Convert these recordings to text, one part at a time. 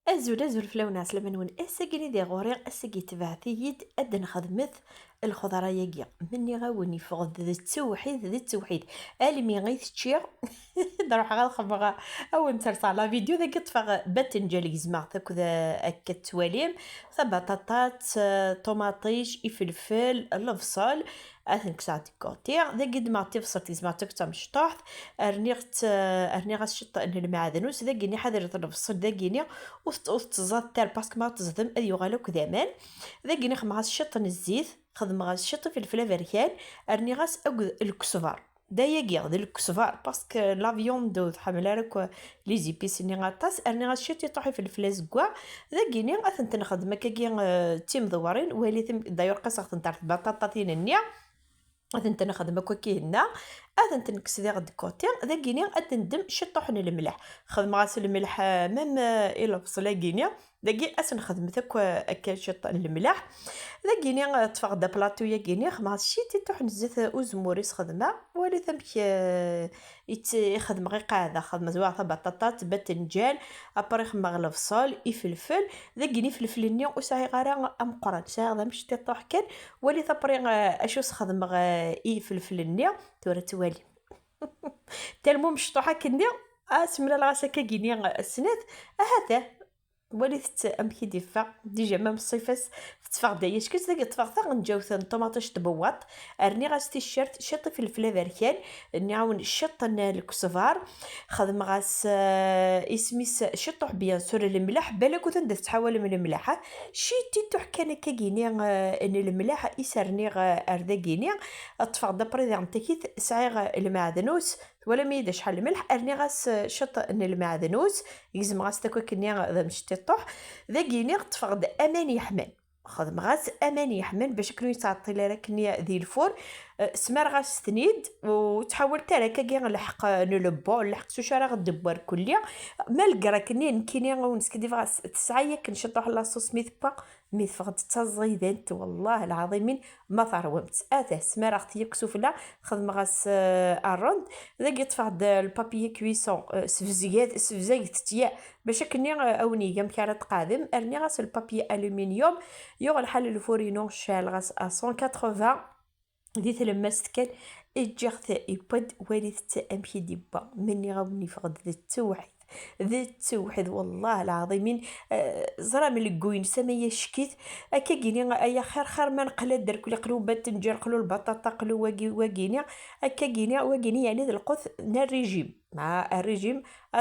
أزول فلاون عسلامة نون أساكيني دي غوري أساكي تبعثيد أدن خدمت الخضرة ياكيا مني غاوني فغد ذي التوحيد ألمي غيث تشير نروح غا الخبغة أو نترصع على فيديو ذاك طفغ باتنجالي زمع ذاك ذا أكا تواليم ثا بطاطات طوماطيش إفلفل البصل أثنك ساعتي كوتير ذا قد ما تفصل زعما تكتا مشطوح أرنيغ الشطة إن المعدنوس ذا قيني حذر البصل ذا قيني وتزاد تال باسكو ما تصدم أي يغالوك ذامان ذا قيني خدم غاس الشط الزيت خدم غاس الشط في الفلافركان أرني غاس أقد الكسفار دا ياكيغ د الكسفار باسكو لافيون دو تحمل راك لي زيبيس ني غاطاس ارني غاشيتي طوحي في الفلاس كوا ذا كيني غاثنت نخدم كاكي تيم دوارين ولي ثم دايور قصه نتاع البطاطا النيا غاثنت نخدم كي هنا غاثنت نكس دي غد كوتي ذا كيني غاتندم شطوحن الملح خدم غاس الملح ميم الى بصلا كيني داكي اس نخدم ثاك هكا شط الملح ذا كيني تفقد بلاطو يا كيني خما شيتي طحن الزيت اوزموريس خدمه ولي ثمك يخدم غير قاعده خدمه زواعه بطاطات باذنجان ابري خما البصل يفلفل ذا كيني فلفلني وساعي غير ام قران ساعي غير مشتي طوح كان ولي ثبري اشو خدم يفلفلني تورا توالي تالمو مشطوحه كني اسمرا الغاسكا كيني السنات هذا وليت امكي ديفا ديجا مام الصيفاس تفاق دايش كنت داك تفاق ثا نجاوث طوماطيش تبوط ارني غاستي الشرت شط في الفلافركان نعاون الشط الكسفار خدم غاس اسميس شطوح بيان سور الملح بالك وتندس تحاول من الملاحه شيتي توح كان كاكيني ان الملاحه يسرني ارداكيني تفاق دابري دانتيكيت سعيغ المعدنوس ولا ميدا شحال الملح ارني غاس شط ان المعدنوس يلزم غاس تاكل كني ذا مشتي طوح ذا كيني تفقد امان يحمل خدم غاس امان يحمل باش كنو يتعطي لها كني ذي الفور سمار غاس تنيد وتحاول تالا كي نلحق نلبو نلحق شو راه غدبر كليا مالقرا كني نكيني ونسكي دي غاس تسعيه كنشطح لاصوص ميثبا ميث فقد تزيدنت والله العظيم ما ثرومت اته سمار اختي كسوفلا خدم غاس اروند ذا يتفقد البابي كويسون سفزيت تيا باش كني اوني كم كانت قادم ارني غاس البابي الومنيوم يوغ الحل الفورينو شال غاس 180 ديت لمست كان اجيغت يبد وليت امشي ديبا مني غوني فقد ذي التوحيد والله العظيم زرا من الكوين سميه شكيت اكا كيني ايا خير ما نقلا در كل قلوبات تنجر قلو البطاطا قلو واكيني اكا كيني واكيني يعني ذا القوت نا الريجيم مع الريجيم 100%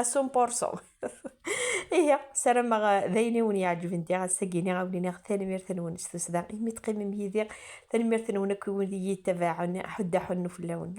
إيه سلام ذيني وني عجب انتي غاساكيني غاوليني ثاني ميرثن ونستسدا مي تقيم ميدير ثاني ميرثن ونكون يتباعن حدا حنو في اللون